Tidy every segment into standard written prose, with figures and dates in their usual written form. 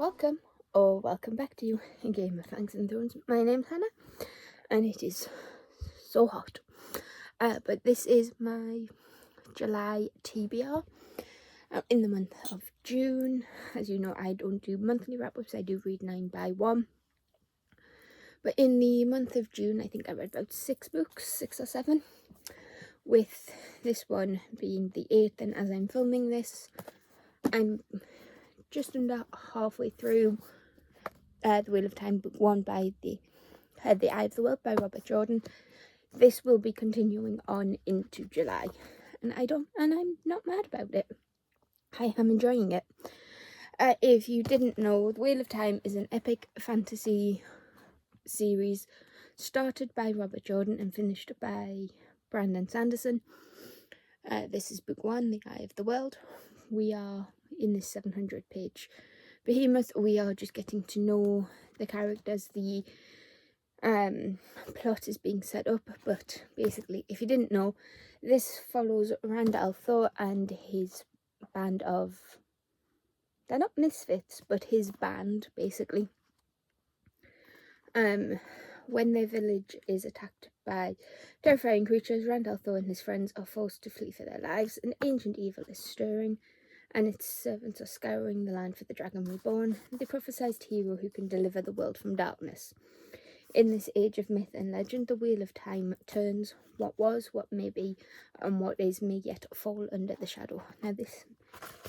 welcome or welcome back to a Game of Fangs and Thrones. My name's Hannah and it is so hot. But this is my July TBR. In the month of June, as you know, I don't do monthly wrap-ups, I do read 9 by 1. But in the month of June, I think I read about 6 books, 6 or 7, with this one being the 8th, and as I'm filming this, I'm just under halfway through The Wheel of Time, book 1 by The Eye of the World by Robert Jordan. This will be continuing on into July, and I'm not mad about it. I am enjoying it. If you didn't know, The Wheel of Time is an epic fantasy series started by Robert Jordan and finished by Brandon Sanderson. This is book 1, The Eye of the World. We are in this 700-page behemoth. We are just getting to know the characters. The plot is being set up, but basically, if you didn't know, this follows Randall Thor and his band of, they're not misfits, but his band, basically. When their village is attacked by terrifying creatures, Randall Thor and his friends are forced to flee for their lives. An ancient evil is stirring, and its servants are scouring the land for the dragon reborn, the prophesied hero who can deliver the world from darkness. In this age of myth and legend, the Wheel of Time turns. What was, what may be, and what is may yet fall under the shadow. Now this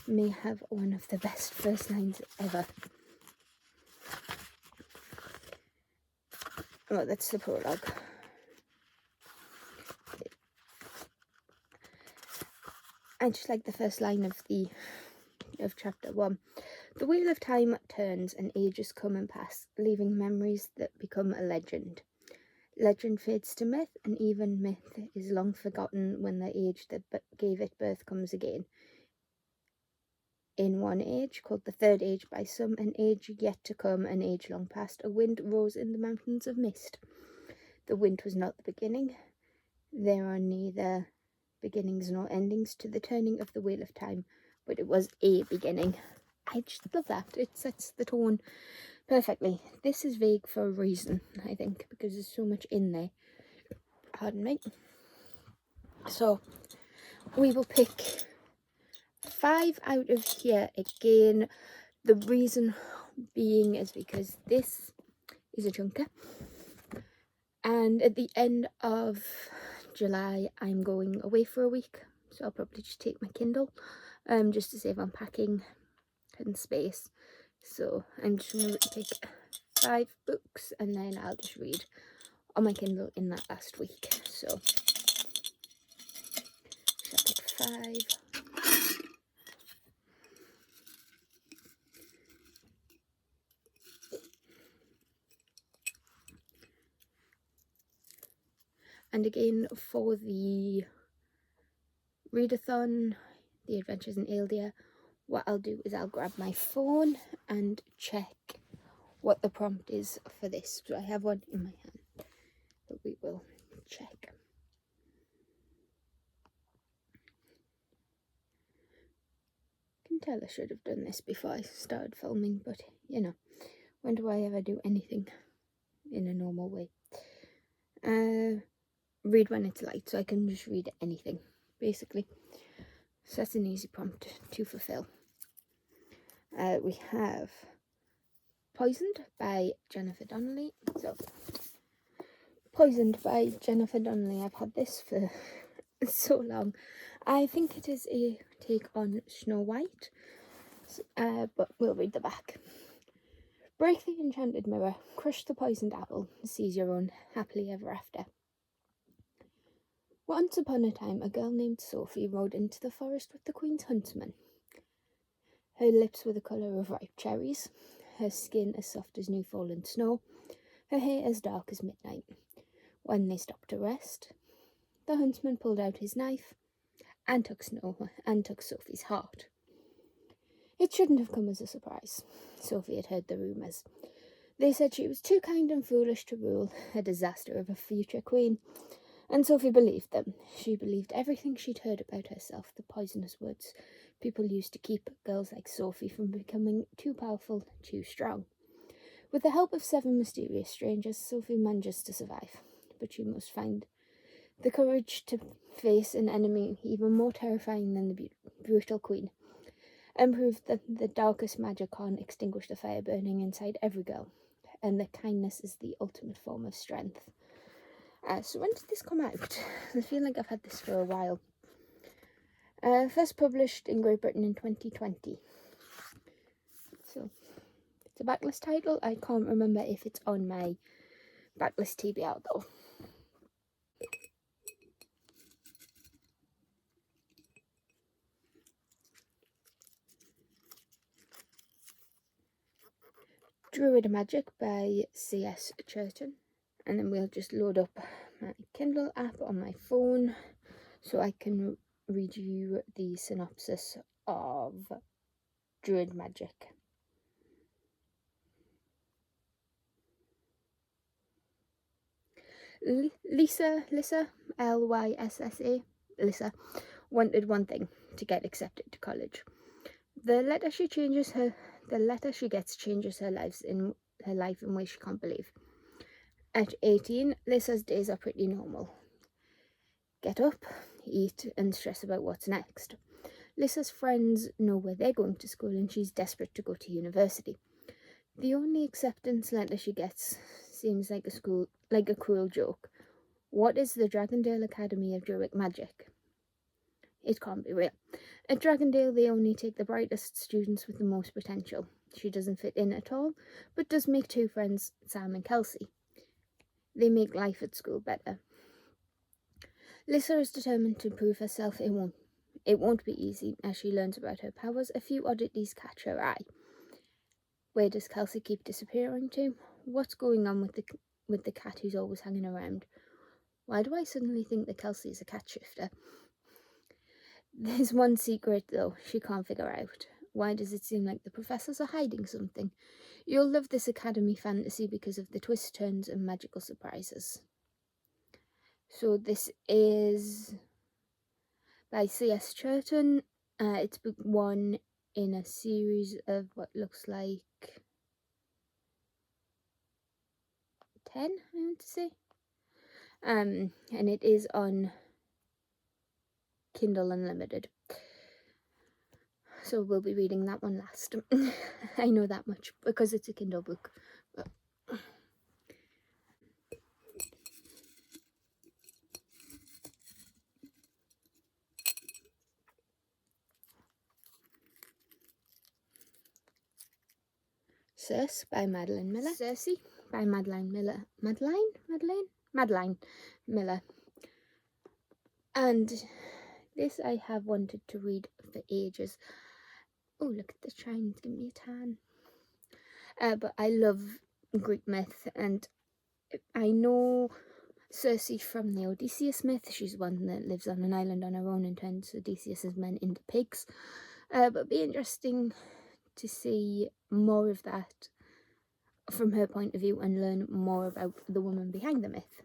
may have one of the best first lines ever. Well, that's the prologue. I just like the first line of chapter 1. The Wheel of Time turns and ages come and pass, leaving memories that become a legend. Legend fades to myth, and even myth is long forgotten when the age that gave it birth comes again. In one age, called the Third Age by some, an age yet to come, an age long past, a wind rose in the mountains of mist. The wind was not the beginning. There are neither beginnings nor endings to the turning of the Wheel of Time, but it was a beginning. I just love that. It sets the tone perfectly. This is vague for a reason, I think, because there's so much in there. Pardon me. So, we will pick 5 out of here again. The reason being is because this is a chunker. And at the end of July, I'm going away for a week. So I'll probably just take my Kindle, just to save on packing and space. So I'm just going to pick 5 books and then I'll just read on my Kindle in that last week. So I'll pick 5. And again, for the readathon, The Adventures in Aildia, what I'll do is I'll grab my phone and check what the prompt is for this. So I have one in my hand, but we will check. I can tell I should have done this before I started filming, but you know, when do I ever do anything in a normal way? Read when it's light, so I can just read anything, basically. So that's an easy prompt to fulfill. We have Poisoned by Jennifer Donnelly. So, Poisoned by Jennifer Donnelly. I've had this for so long. I think it is a take on Snow White, but we'll read the back. Break the enchanted mirror, crush the poisoned apple, seize your own, happily ever after. Once upon a time, a girl named Sophie rode into the forest with the Queen's huntsman. Her lips were the colour of ripe cherries, her skin as soft as new-fallen snow, her hair as dark as midnight. When they stopped to rest, the huntsman pulled out his knife and took Sophie's heart. It shouldn't have come as a surprise. Sophie had heard the rumours. They said she was too kind and foolish to rule, a disaster of a future queen, And Sophie believed them. She believed everything she'd heard about herself, the poisonous words people used to keep girls like Sophie from becoming too powerful, too strong. With the help of 7 mysterious strangers, Sophie manages to survive, but she must find the courage to face an enemy even more terrifying than the brutal queen, and prove that the darkest magic can't extinguish the fire burning inside every girl, and that kindness is the ultimate form of strength. So when did this come out? I feel like I've had this for a while. First published in Great Britain in 2020. So it's a backlist title. I can't remember if it's on my backlist TBR though. Druid Magic by C.S. Churton. And then we'll just load up my Kindle app on my phone so I can read you the synopsis of Druid Magic. Lyssa, L-Y-S-S-A, Lyssa, wanted one thing: to get accepted to college. The letter she gets changes her life in ways she can't believe. At 18, Lyssa's days are pretty normal. Get up, eat, and stress about what's next. Lyssa's friends know where they're going to school, and she's desperate to go to university. The only acceptance letter she gets seems like a cruel joke. What is the Dragondale Academy of Druid Magic? It can't be real. At Dragondale, they only take the brightest students with the most potential. She doesn't fit in at all, but does make 2 friends, Sam and Kelsey. They make life at school better. Lyssa is determined to prove herself. It won't be easy. As she learns about her powers, a few oddities catch her eye. Where does Kelsey keep disappearing to? What's going on with the cat who's always hanging around? Why do I suddenly think that Kelsey is a cat shifter? There's one secret, though, she can't figure out. Why does it seem like the professors are hiding something? You'll love this academy fantasy because of the twists, turns, and magical surprises. So this is by C.S. Churton. It's book 1 in a series of what looks like 10, I want to say. And it is on Kindle Unlimited. So we'll be reading that one last. I know that much because it's a Kindle book. Circe by Madeline Miller. Circe by Madeline Miller. Madeline Miller. And this I have wanted to read for ages. Oh, look at the shine, it's giving me a tan. But I love Greek myth, and I know Circe from the Odysseus myth. She's one that lives on an island on her own and turns Odysseus's men into pigs. But it'd be interesting to see more of that from her point of view and learn more about the woman behind the myth.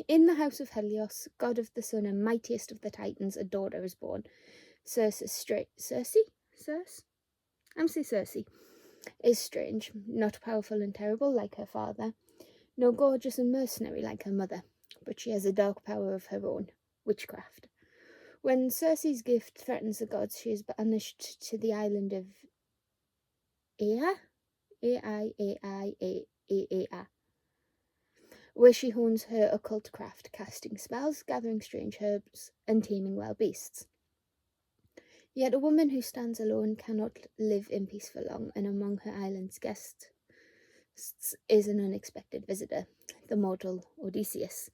In the house of Helios, god of the sun and mightiest of the Titans, a daughter is born. Circe is strange, not powerful and terrible like her father, nor gorgeous and mercenary like her mother, but she has a dark power of her own, witchcraft. When Circe's gift threatens the gods, she is banished to the island of Aia, A-I-A-I-A-A-A, where she hones her occult craft, casting spells, gathering strange herbs, and taming wild beasts. Yet a woman who stands alone cannot live in peace for long, and among her island's guests is an unexpected visitor, the mortal Odysseus,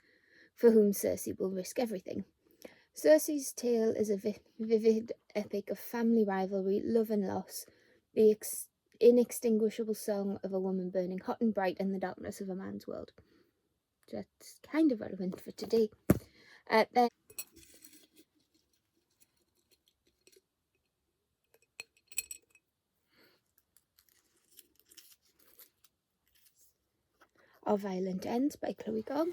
for whom Circe will risk everything. Circe's tale is a vivid epic of family rivalry, love and loss, the inextinguishable song of a woman burning hot and bright in the darkness of a man's world. That's kind of relevant for today. Our Violent Ends by Chloe Gong.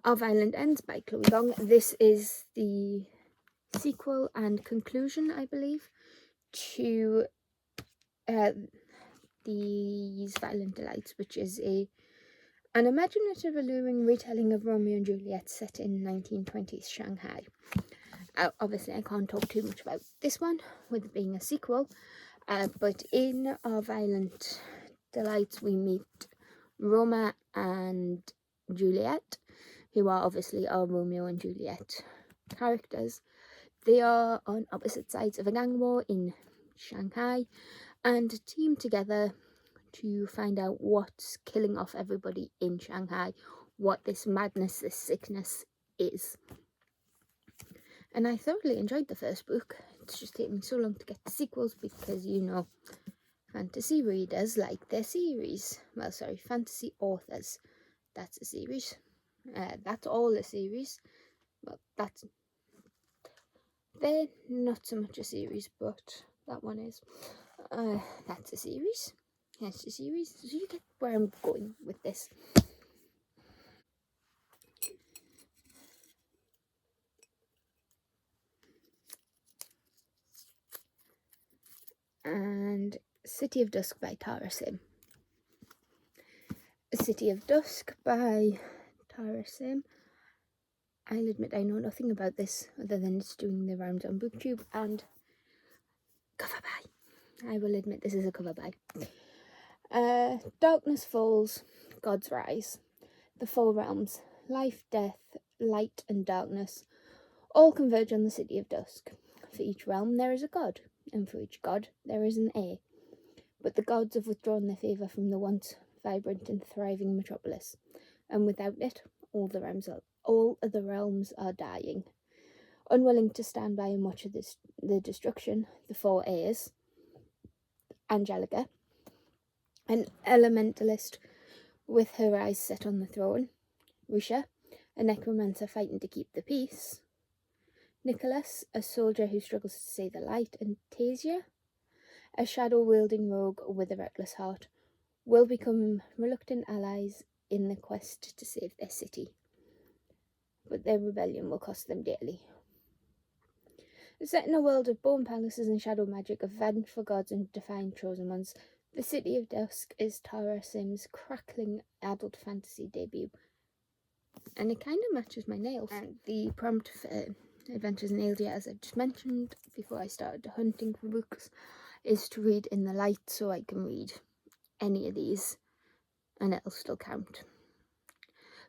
Our Violent Ends by Chloe Gong. This is the sequel and conclusion, I believe, to These Violent Delights, which is an imaginative, alluring retelling of Romeo and Juliet set in 1920s Shanghai. Obviously, I can't talk too much about this one, with it being a sequel, but in Our Violent Delights, we meet Roma and Juliet, who are obviously our Romeo and Juliet characters. They are on opposite sides of a gang war in Shanghai and team together to find out what's killing off everybody in Shanghai, what this madness, this sickness is. And I thoroughly enjoyed the first book. It's just taken me so long to get the sequels because, you know, fantasy readers like their series. Well, sorry, fantasy authors. That's a series. That's all a series. Well, they're not so much a series, but that one is. That's a series. That's a series. So you get where I'm going with this. And City of Dusk by Tara Sim. City of Dusk by Tara Sim. I'll admit I know nothing about this other than it's doing the rounds on BookTube and cover buy. I will admit this is a cover buy. Darkness falls, gods rise. The four realms, life, death, light and darkness, all converge on the City of Dusk. For each realm there is a god, and for each god there is an heir. But the gods have withdrawn their favour from the once vibrant and thriving metropolis, and without it, all of the realms are dying. Unwilling to stand by and watch the destruction, the four heirs, Angelica, an elementalist with her eyes set on the throne, Risha, a necromancer fighting to keep the peace, Nicholas, a soldier who struggles to see the light, and Tasia, a shadow-wielding rogue with a reckless heart, will become reluctant allies in the quest to save their city. But their rebellion will cost them dearly. Set in a world of bone palaces and shadow magic, of vengeful gods and defiant chosen ones, The City of Dusk is Tara Sim's crackling adult fantasy debut. And it kind of matches my nails. And the prompt for Adventures in Aildia, as I just mentioned before I started hunting for books, is to read in the light, so I can read any of these and it'll still count.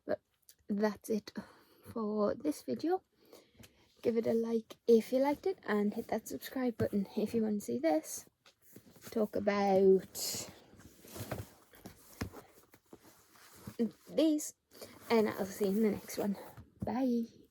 But that's it for this video. Give it a like if you liked it and hit that subscribe button if you want to see this. Talk about these, and I'll see you in the next one. Bye.